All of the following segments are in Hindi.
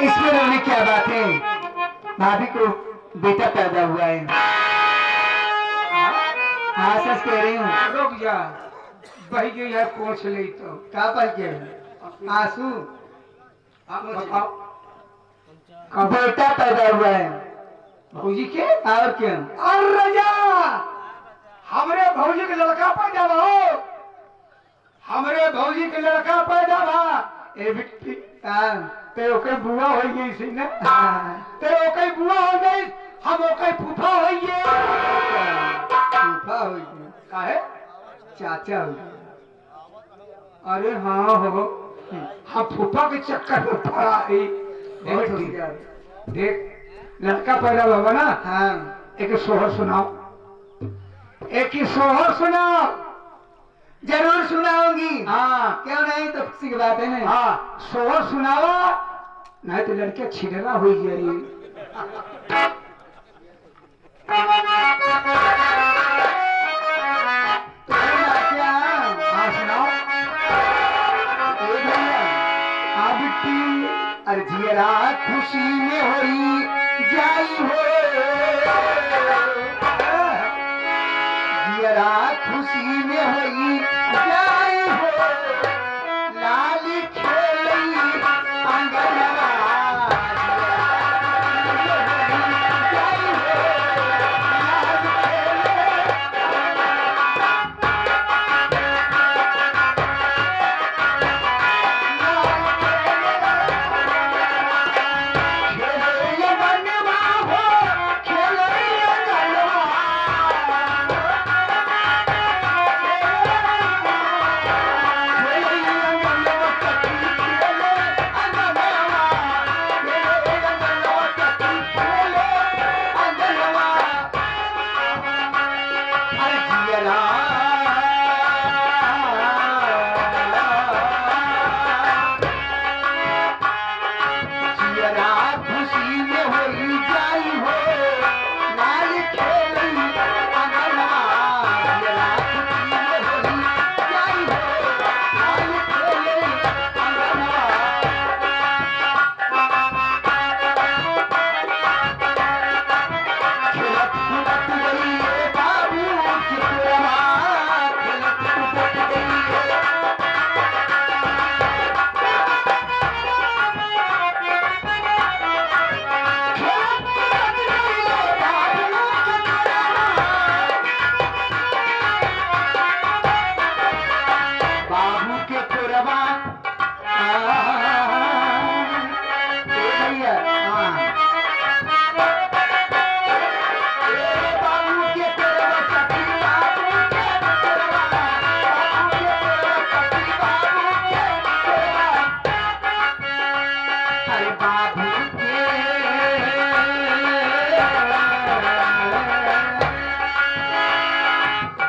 इसमें रोने क्या बात है? भाभी को बेटा पैदा हुआ है। हाँ सच कह रही हूँ। रुक जा, बही गई है पूछ ली तो क्या पर के आंसू बेटा पैदा हुआ है भौजी के। और क्या? और रजा हमरे भौजी के लड़का पैदा हो, हमरे भौजी के लड़का पैदा भा। ए बिट्टी ते ओके बुआ हो गई सी ना, ते ओके बुआ हो गई, हम ओके फूफा हो गए। फूफा हो गया काहे? चाचा हो गया। अरे हाँ हो, हम फूफा के चक्कर में पड़ा है। बहुत हो गया। देख लड़का पैदा होगा ना, हाँ एक सोहर सुनाओ, एक ही सोहर सुनाओ। जरूर सुनाऊंगी। हाँ क्यों नहीं, तो खुशी की बात है ना। हाँ सोहर सुनावा, नहीं तो लड़के छिड़ना हुई जाएगी। हाँ सुनाओ। अरे जियरा खुशी में होई जाई हो, जियरा खुशी में होई जाई हो, लाल खेलई अंगनवा, जाई हो, लाल खेले बनवा हो, खेले अंगनवा, खुशी में होई जाई हो, लाल खेलई अंगनवा, जियरा खुशी में होई जाई हो, लाल खेलई अंगनवा। खेलत कूदत गई रे बाबू चितरवा, खेलत कूदत गई रे। बाबू के पुरवा भैया, बाबू के पुरवा चकी, बाबू के पुरवा, बाबू के पुरवा चकी, बाबू के पुरवा। अरे बाबू के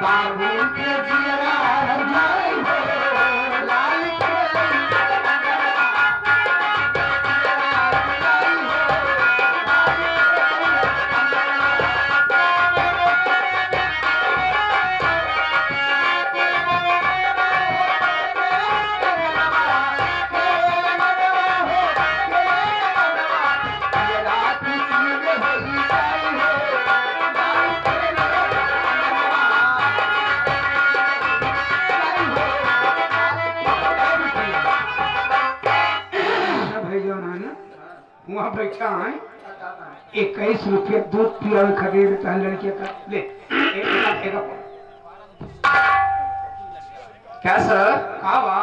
बाबू के जियरा जाई हो, लाल खेलई वहाँ बैठा है 21 रुपये दूध पिया खरीद का लड़के का ले क्या सर? कावा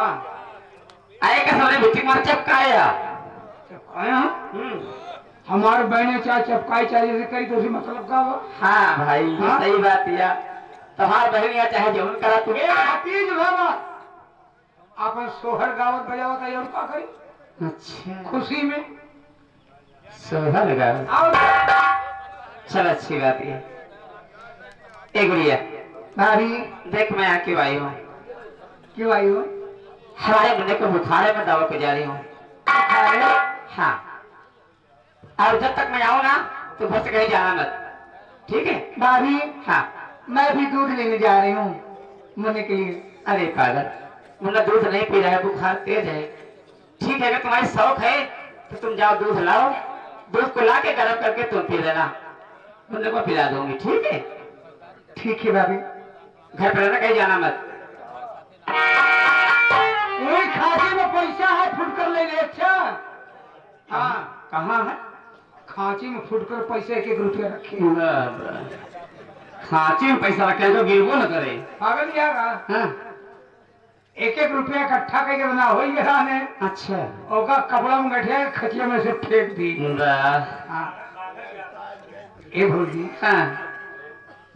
आए का सामने बुटीक मार चपकाया। चपकाया हमारे बहने चाहे चपकाई चाहिए कही तो उसी मतलब का हुआ। हाँ भाई हाँ? सही बात किया। तुम्हार बहन या चाहे जौन करा तू तीज भागा अपन सोहर गावत बजावत है और का करी अच्छा खुशी में सोहा लगा। आओ चल अच्छी बात है। ए गुड़िया भाभी देख मैं आके आई हूँ। क्यों आई हो? हमारे मुन्ने को बुखार है, मैं दवा पे जा रही हूँ। हाँ और जब तक मैं आऊँ ना तो बस कहीं जाना मत, ठीक है? भाभी हाँ मैं भी दूध लेने जा रही हूँ मुन्ने के लिए। अरे पागल, मुन्ना दूध नहीं पी रहा है, बुखार तेज है। ठीक है अगर तुम्हारी शौक है तो तुम जाओ दूध लाओ, दूध को ला के गर्म करके तुम पी लेना, तुम लोग को पिला दूंगी, ठीक है? ठीक है भाभी। घर पर रहना, कहीं जाना मत। एक खाते में पैसा है, फुटकर ले ले। अच्छा हाँ, कहाँ है? खांची में फुटकर पैसे 1-1 रुपया रखे। खांची में पैसा रखे तो गिरबो न करे। पागल क्या हाँ? 1-1 रुपया इकट्ठा करके बना हो गया ने। अच्छा, ओका कपड़ा में गठिया खचिया में से फेंक दी। हाँ। ए भौजी, हाँ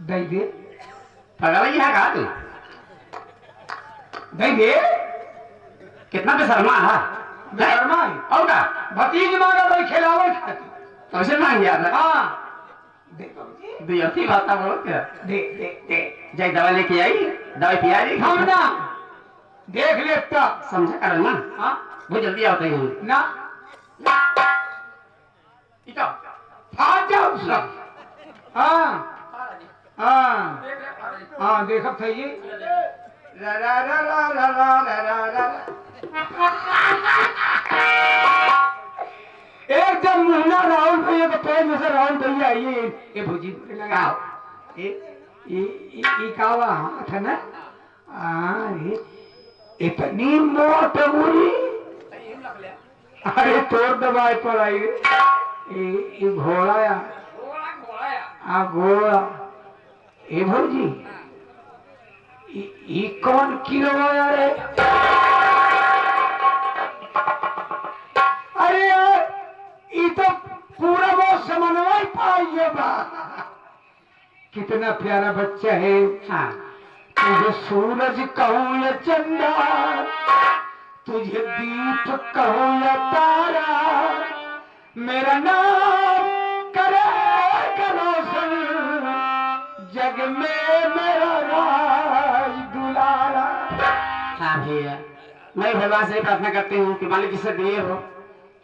दई दे। पगल यहाँ कहा तू? दई दे। कितना बेशर्मा है? बेशर्मा और का भतीज मांगा भाई खिलावे खाती। तो उसे मांग गया था। हाँ दे भौजी, दे अच्छी बात है, बोलो क्या? दे दे दे। जाए दवा लेके आई, दवाई पिया दी। हम ना देख ले तब समझा कर ना। हाँ बहुत जल्दी आते हैं ना इतो फाड़ जाओ सब। हाँ हाँ हाँ देखब था ये रा रा रा रा रा रा रा रा रा। एकदम मुन्ना राहुल भैया के पैर में से राहुल भैया ये भौजी लगाओ। ये कावा हाथ है ना। अरे इतनी मोट हुई। अरे तोड़ दबाए पर आई। ये घोड़ा या घोड़ा। ए भौजी, ये कौन किलो रे? अरे ये तो पूरा वो समन्वय पाइए बा। कितना प्यारा बच्चा है। हाँ तुझे सूरज कहूँ या चंदा, तुझे दीप कहूँ या तारा, मेरा नाम करे रोशन, जग में मेरा राज दुलारा। हाँ भैया, मैं भगवान से प्रार्थना करती हूँ कि मालिक जिसे दिए हो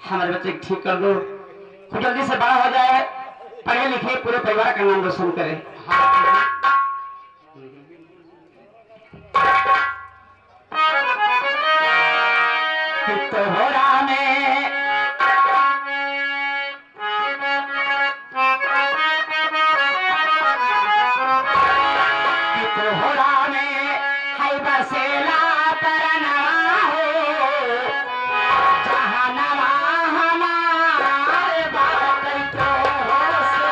हमारे बच्चे को ठीक कर दो, खूब जल्दी से बड़ा हो जाए, पढ़े लिखे पूरे परिवार का नाम रोशन करे। तोहरा में है बसेला परनवा हो, जहानवा हमारे बात तो से।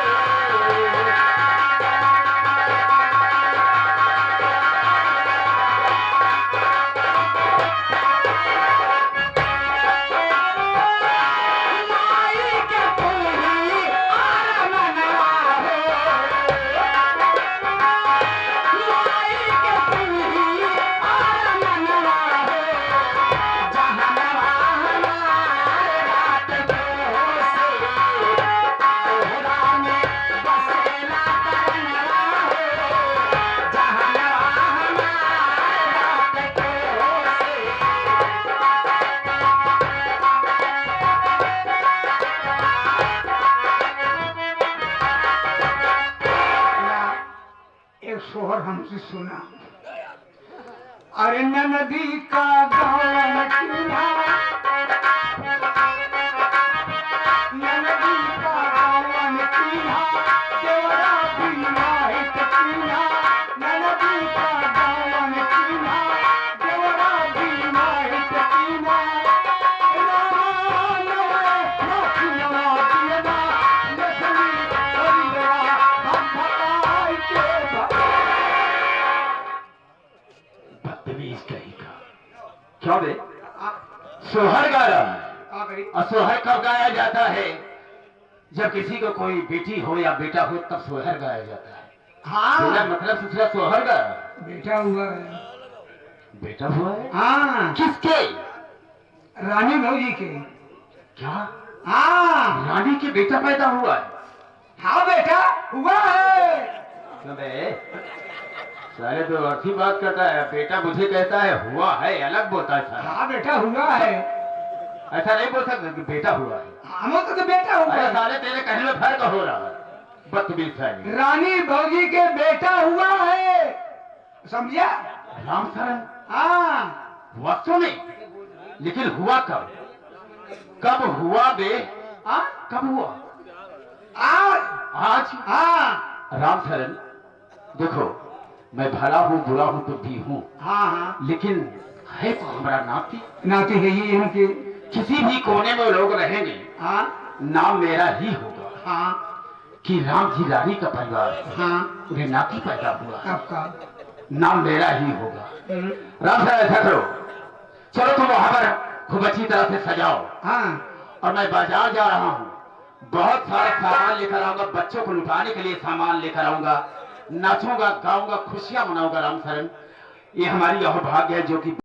सोहर हमसे सुना। अरे नदी का गाँव किला, नदी का गाँव किला, देवरा विवाहित किला, नदी का गाँव किला, देवरा विवाहित किला, राम लखनवा दियना, लक्ष्मी हरिया हम भगाई के क्या बे? सोहर गा रहा है। और सोहर कब गाया जाता है? जब किसी को कोई बेटी हो या बेटा हो तब सोहर गाया जाता है। हाँ मतलब दूसरा सोहर गा बेटा हुआ है। बेटा हुआ है? हाँ किसके? रानी भौजी के। क्या? हाँ रानी के बेटा पैदा हुआ है? हाँ बेटा हुआ है। क्यों बे? सारे तो अच्छी बात करता है, बेटा मुझे कहता है हुआ है, अलग बोलता है। हाँ बेटा हुआ है। ऐसा नहीं बोल सकते कि बेटा हुआ है। हम तो बेटा हुआ है। सारे तेरे कहने में फर्क हो रहा है, बदतमीज है। रानी भौजी के बेटा हुआ है, समझा? राम सर हाँ हुआ तो नहीं, लेकिन हुआ कब? कब हुआ बे? हाँ? कब हुआ? आज। आज? हाँ राम शरण, देखो मैं भला हूँ बुरा हूँ तो भी हूँ, हाँ हाँ लेकिन है तो हमारा नाती। नाती है ही इनके। किसी भी कोने में लोग रहेंगे, हाँ नाम मेरा ही होगा। हाँ कि राम जी रानी का परिवार, हाँ उन्हें नाती पैदा हुआ, आपका। नाम मेरा ही होगा। राम शरण, ऐसा करो, चलो तुम वहां पर खूब अच्छी तरह से सजाओ, हाँ और मैं बाजार जा रहा हूँ, बहुत सारा सामान लेकर आऊंगा, बच्चों को लुटाने के लिए सामान लेकर आऊंगा, नाचूंगा गाऊंगा, खुशियां मनाऊंगा। राम शरण, ये हमारी यह भाग्य है जो कि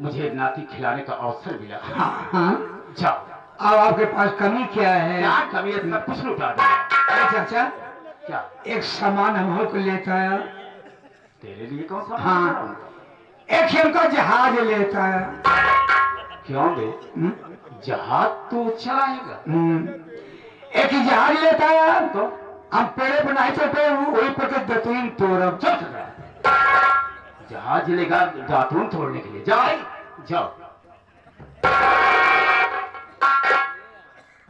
मुझे नाती खिलाने का अवसर मिला। हाँ। जाओ। अब आपके पास कमी क्या है? क्या कमी है? सब कुछ लुटा दिया। अरे चाचा, क्या? एक सामान हम को लेता है। तेरे लिए कौन सा? हाँ, एक हमका जहाज लेता है। क्यों बे? जहाज तो चलाएगा। एक ही जहाज लेता है तो हम पेड़े बनाए थे वही पर के दतुन तोड़ब। चल जहाज लेगा दातून तोड़ने के लिए। जाओ जाओ।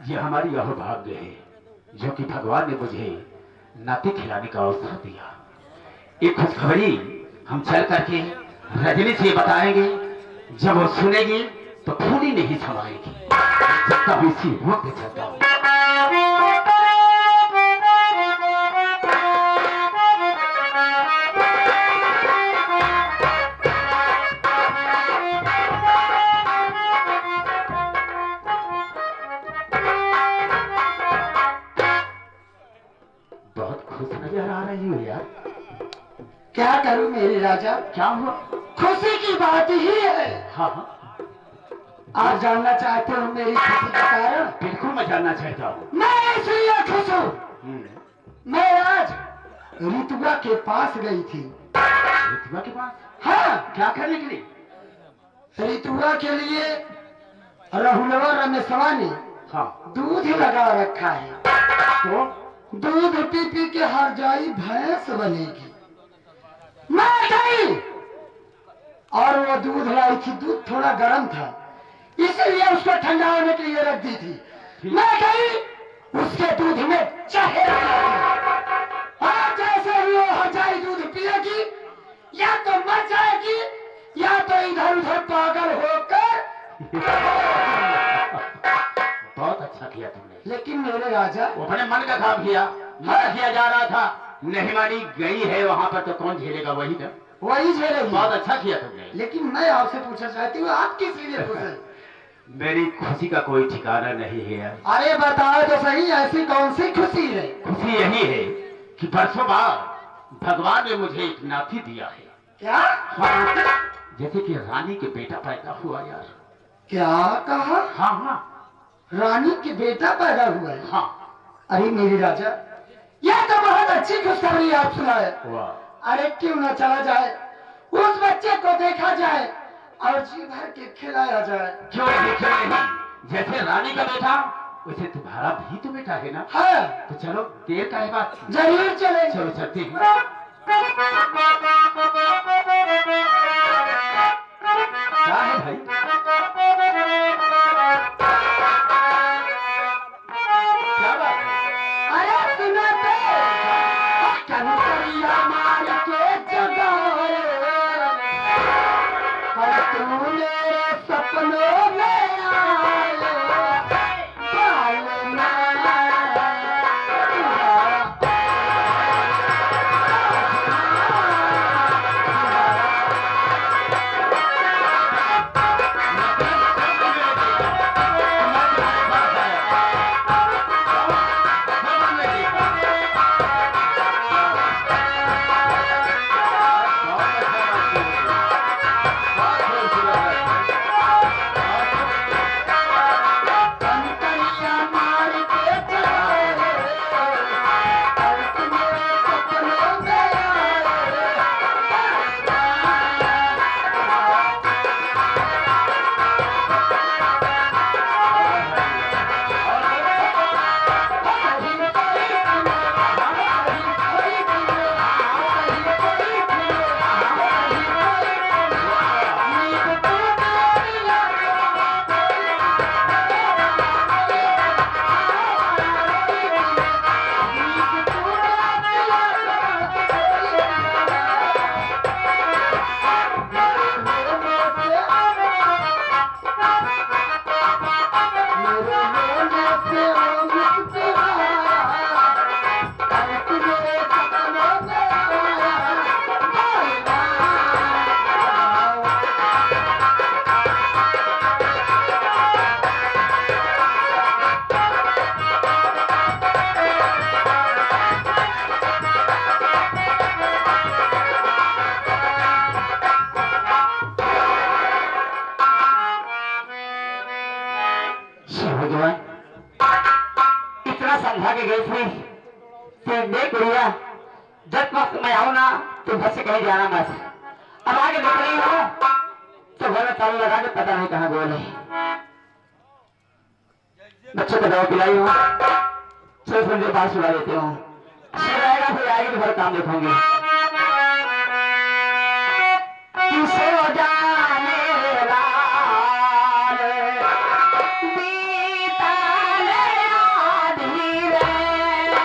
ये हमारी यह भाग्य है जो कि भगवान ने मुझे नाती खिलाने का अवसर दिया। एक खुशखबरी हम चल करके रजनी से बताएंगे, जब वो सुनेगी तो फूली नहीं समाएगी। तब इसी वक्त चलता हूँ। बहुत खुश नजर आ रही हो यार। क्या करूं मेरे राजा? क्या हुआ? खुशी की बात ही है। हाँ हाँ, आप जानना चाहते हो मेरी खुशी का कारण? बिल्कुल मैं जानना चाहता हूँ। मैं इसलिए खुश हूँ, मैं आज ऋतुआ के पास गई थी। ऋतुआ के पास? हाँ, क्या करने के लिए? ऋतुआ के लिए राहुलवा रमेशवा ने हाँ, दूध लगा रखा है, तो दूध पी पी के हर जाई भैंस बनेगी। मैं गई और वो दूध लाई थी, दूध थोड़ा गर्म था इसलिए उसको ठंडा होने के लिए रख दी थी। मैं गई उसके दूध में चाहे और जैसे ही वो हर जाई दूध पिएगी, या तो मर जाएगी या तो इधर उधर पागल होकर। बहुत अच्छा किया तुमने। लेकिन मेरे राजा, वो अपने मन का काम किया, मना किया जा रहा था, नहीं मानी, गई है वहां पर तो कौन झेलेगा? वही ना, वही झेलेगी। बहुत अच्छा किया तुमने। लेकिन मैं आपसे पूछना चाहती हूँ, आप किस लिए खुश हैं? मेरी खुशी का कोई ठिकाना नहीं है यार। अरे बताओ तो सही, ऐसी कौन सी खुशी है? खुशी यही है कि बरसों बाद भगवान ने मुझे एक नाती दिया है। क्या? हाँ, जैसे कि रानी के बेटा पैदा हुआ यार। क्या कहा? हाँ हाँ रानी के बेटा पैदा हुआ है? हाँ। अरे मेरे राजा, यह तो बहुत अच्छी खुशखबरी आप सुनाए। वाह। अरे क्यों न चला जाए, उस बच्चे को देखा जाए और जी भर के खिलाया जाए। क्यों देखे नहीं? जैसे रानी का बेटा वैसे तुम्हारा भी तो बेटा है ना? हाँ, तो चलो, देर का है बात, जरूर चले। चलो चलते हैं। क्या है भाई? क्या बात है? अरे सुनो तो, कनकरिया मार के जगाए, पर तू मेरे सपनों में आए, पालना। से वो मुस्कुराया, तुझे सपनों में आया, भगवान इतना समझा के गई थी कि देख भैया जब वक्त मैं आऊँ ना तो घर से कहीं जाना मत। अब आगे देख रही हूँ तो घर में ताला लगा के पता नहीं कहाँ गोल है। बच्चों को दवा पिलाई हूँ, चलो थोड़ी देर बाद सुला देती हूँ। फिर आएगा फिर आएगी तो घर काम देखूंगी। तू सो जा मेरे लाल, बीता ले आधी रैना,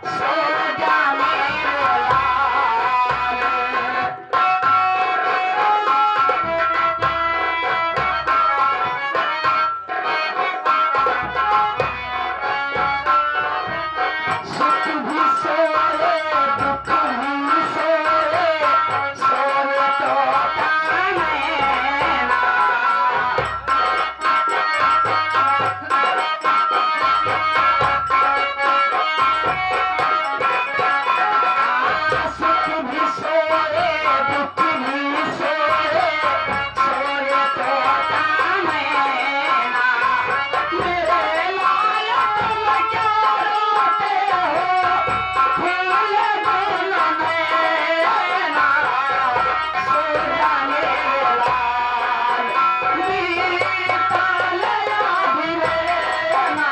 सो जा मेरे लाल। सुख भी सोए दुख भी सोए, सोए तो नैना। सुख भी सोए दुख भी सोए, सोए तो नैना। मेरे लाल तुम क्या रोते हो, फूल गुल नैना, सो जा मेरे लाल, बीता ले आधी रैना।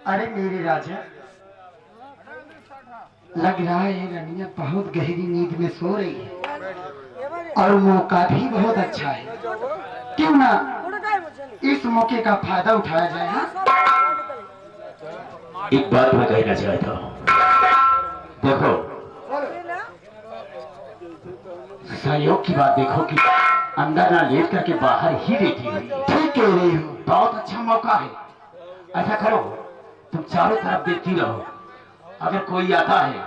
अरे मेरे राजा, लग रहा है रनिया बहुत गहरी नींद में सो रही है और मौका भी बहुत अच्छा है। क्यों ना इस मौके का फायदा उठाया जाए। हाँ? एक बात मैं कहना चाहता हूँ, देखो सहयोग की बात देखो कि अंदर ना लेट करके बाहर ही लेटी हुई है। ठीक कह रही हो। बहुत अच्छा मौका है। ऐसा करो तुम चारों तरफ देखती रहो, अगर कोई आता है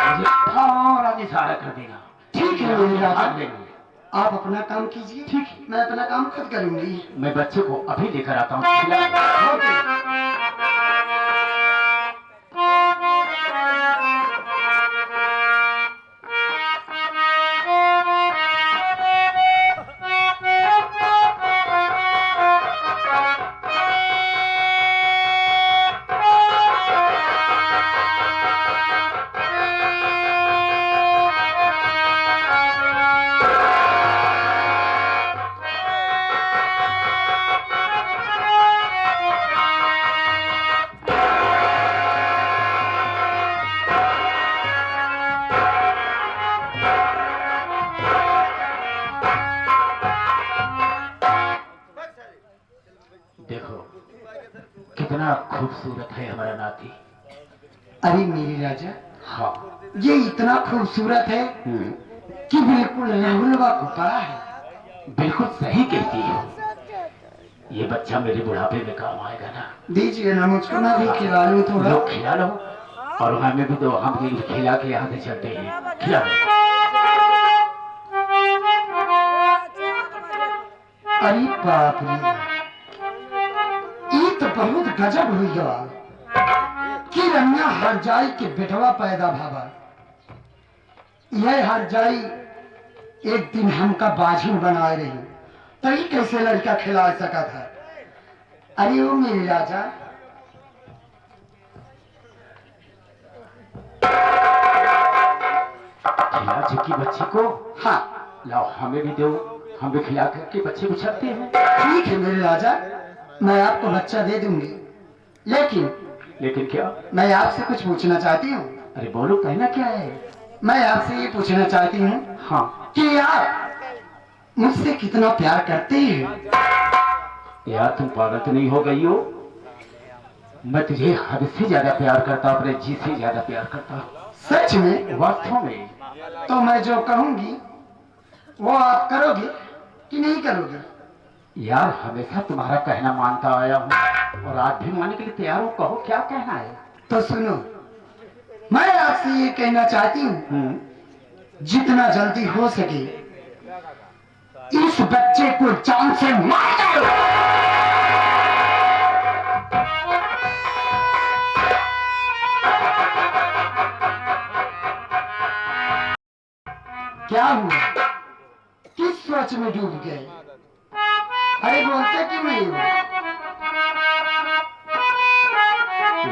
मुझे थोड़ा इशारा कर देना। ठीक है मेरे राजा, भाग लेंगे। आप अपना काम कीजिए, ठीक है, मैं अपना काम खुद करूंगी। मैं बच्चे को अभी लेकर आता हूँ। देखो कितना खूबसूरत है हमारा नाती। अरे मेरे राजा, हाँ ये इतना खूबसूरत है कि बिल्कुल राहुलवा को पड़ा है। बिल्कुल सही कहती हो। ये बच्चा मेरे बुढ़ापे में काम आएगा ना। दीजिए ना मुझको, मैं भी खिला लूं थोड़ा। लोग खिला लो और हमें भी दो, हम भी खिला के यहाँ से चलते हैं। खिला लो। अरे बाप रे, ये तो बहुत गजब हुई गवा कि रन्या हरजाई के बेटवा पैदा भावा। यह हरजाई एक दिन हमका बाझिन बनाए रही, तभी कैसे लड़का खिला सका था। अरे ओ मेरे राजा, झुकी बच्ची को हाँ लाओ हमें भी दो, हम भी खिला करके बच्चे को छकते हैं। ठीक है मेरे राजा, मैं आपको बच्चा दे दूंगी, लेकिन लेकिन क्या? मैं आपसे कुछ पूछना चाहती हूँ। अरे बोलो, कहना क्या है? मैं आपसे ये पूछना चाहती हूँ हाँ कि आप मुझसे कितना प्यार करते हैं? यार तुम पागल तो नहीं हो गई हो? मैं तुझे हद से ज्यादा प्यार करता हूँ, अपने जी से ज्यादा प्यार करता हूँ। सच में? वास्तव में। तो मैं जो कहूंगी वो आप करोगे कि नहीं करोगे? यार हमेशा तुम्हारा कहना मानता आया हूँ और आज भी मानने के लिए तैयार हूँ। कहो क्या कहना है? तो सुनो, मैं आपसे ये कहना चाहती हूँ, जितना जल्दी हो सके इस बच्चे को जान से मार डालो। क्या हुआ? किस सोच में डूब गए? अरे बोलते क्यों नहीं हो?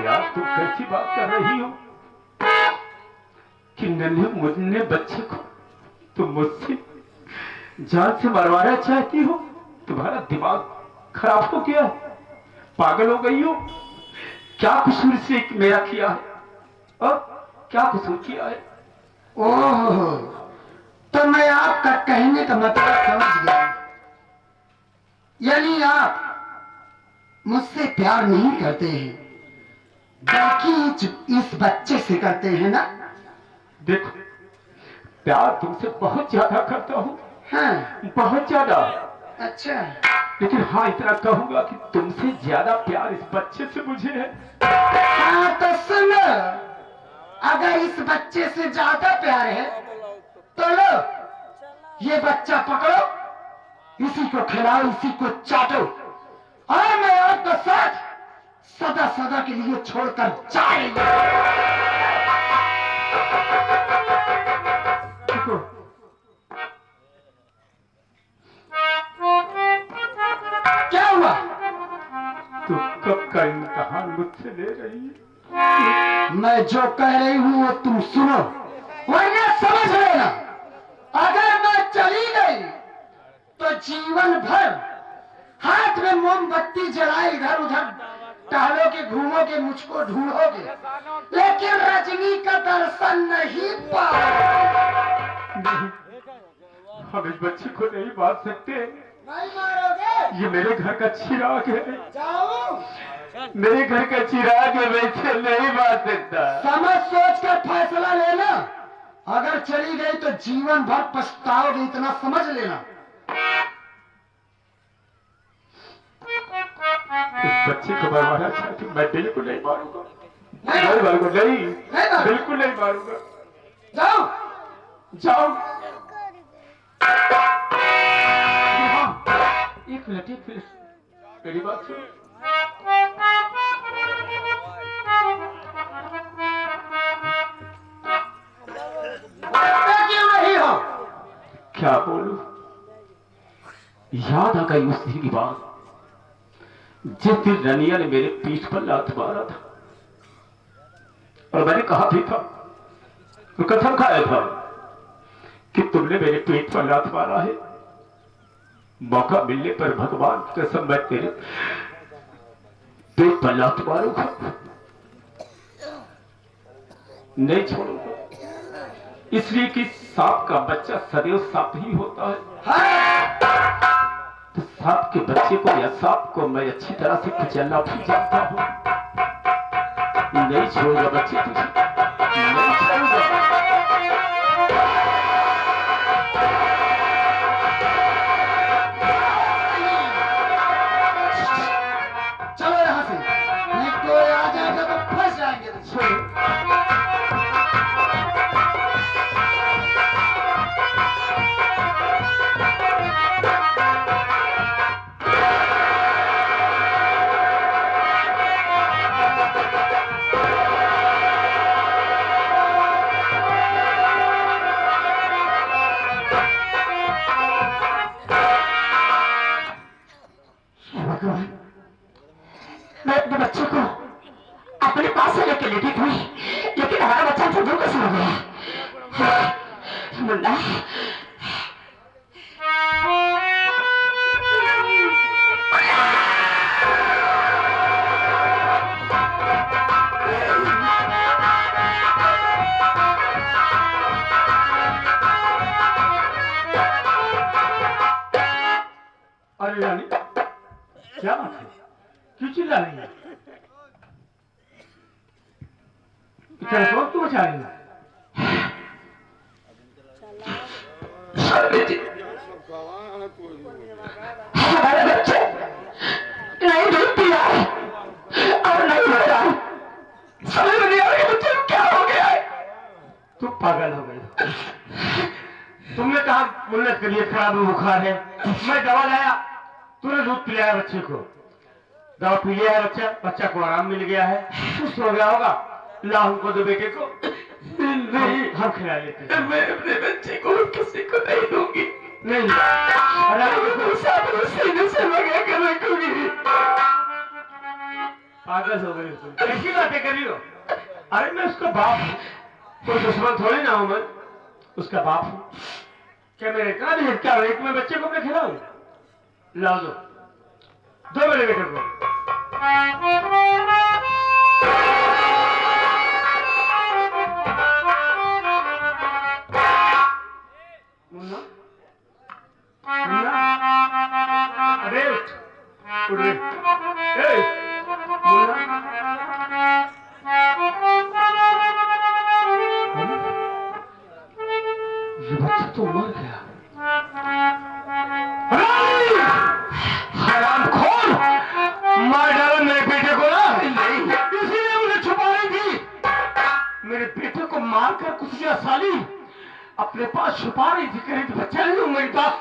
यार तुम कैसी बात कर रही हो कि नन्हे मुन्ने बच्चे को तुम मुझसे जान से मरवाना चाहती हो? तुम्हारा दिमाग खराब हो गया है? पागल हो गई हो? क्या कसूर से मेरा किया है? और क्या कसूर किया है? ओहो, तो मैं आपका कहने का मतलब समझ गया। यानी आप मुझसे प्यार नहीं करते हैं, बल्कि इस बच्चे से करते हैं ना? देखो, प्यार तुमसे बहुत ज्यादा करता हूँ। हाँ, बहुत ज्यादा। अच्छा। लेकिन हाँ इतना कहूंगा कि तुमसे ज्यादा प्यार इस बच्चे से मुझे है। हाँ तो सुनो, अगर इस बच्चे से ज्यादा प्यार है तो लो, ये बच्चा पकड़ो, इसी को खिलाओ, इसी को चाटो, और मैं आपका साथ सदा सदा के लिए छोड़कर जाएंगे। क्या हुआ? तो कब का इम्तिहान मुझसे ले रही है? मैं जो कह रही हूं वो तुम सुनो, वरना समझ लेना, अगर मैं चली गई तो जीवन भर हाथ में मोमबत्ती जलाए इधर उधर टहलोगे, घूमोगे, मुझको ढूंढोगे, लेकिन रजनी का दर्शन नहीं पाओगे। हम इस बच्चे को नहीं मार सकते। नहीं मारोगे? ये मेरे घर का चिराग है। जाओ, मेरे घर का चिराग है, मैं इसे नहीं मार सकता। समझ सोच कर फैसला लेना, अगर चली गई तो जीवन भर पछताओगे, इतना समझ लेना। इस बच्चे को मरवाना चाहती, मैं बिल्कुल नहीं मारूंगा। नहीं मारूंगा, नहीं, नहीं, बिल्कुल नहीं मारूंगा। जाओ जाओ। एक मिनट, मेरी बात सुनो। क्यों नहीं हो? क्या बोलूं? याद आ गई उस दिन की बात, जिस दिन रनिया ने मेरे पीठ पर लात मारा था, और मैंने कहा भी था, तो कसम खाया था कि तुमने मेरे पेट पर लात मारा है। मौका मिलने पर भगवान की कसम मैं तेरे पेट पर लात मारूंगा, नहीं छोड़ूंगा, इसलिए कि सांप का बच्चा सदैव सांप ही होता है। तो सांप के बच्चे को या सांप को मैं अच्छी तरह से कुचलना भी जानता हूं। नहीं छोड़ूंगा बच्चे तुझे, नहीं छोड़ूंगा। चलो यहाँ से, नहीं कोई आ जाएगा तो फंस जाएंगे। मैं अपने बच्चे को अपने पास से लेके लेटी हुई, लेकिन हमारा बच्चा तो कैसे हो गया? मुन्ना अरे रानी क्या बात है, क्यों चिल्ला रही है? इतना शोर क्यों मचा रही है? हमारा बच्चा नहीं दूध पिया है और नहीं रो रहा है। समझ में नहीं आ रही बच्चे को क्या हो गया है। तुम पागल हो गए। तुमने कहा मुन्नत के लिए खराब बुखार है, मैं दवा लाया, तूने दूध पिलाया बच्चे को, दवा पी लिया है बच्चा, बच्चा को आराम मिल गया है, सुस्त हो गया होगा। ला हमको दो बेटे को, नहीं हम खिला लेते हैं। मैं अपने बच्चे को किसी को नहीं दूंगी। नहीं सीने से लगा कर रखूंगी। पागल हो गए तुम, ऐसी बातें कर रही हो? अरे मैं उसका बाप हूँ, कोई दुश्मन थोड़ी ना हूं, मैं उसका बाप हूँ। क्या मेरे इतना भी क्या एक में बच्चे को मैं खिलाऊं? लाओ दो मेरे बेटे को। मुन्ना मुन्ना अरे उठ रे। ए मुन्ना ये बच्चा तो मर गया। हरामखोर, मार डाला मेरे बेटे को ना। नहीं, इसीलिए मुझे छुपा रही थी। मेरे बेटे को मारकर कुछ दिया साली, अपने पास छुपा रही थी। कहीं तो बच्चा नहीं हूं मेरे पास।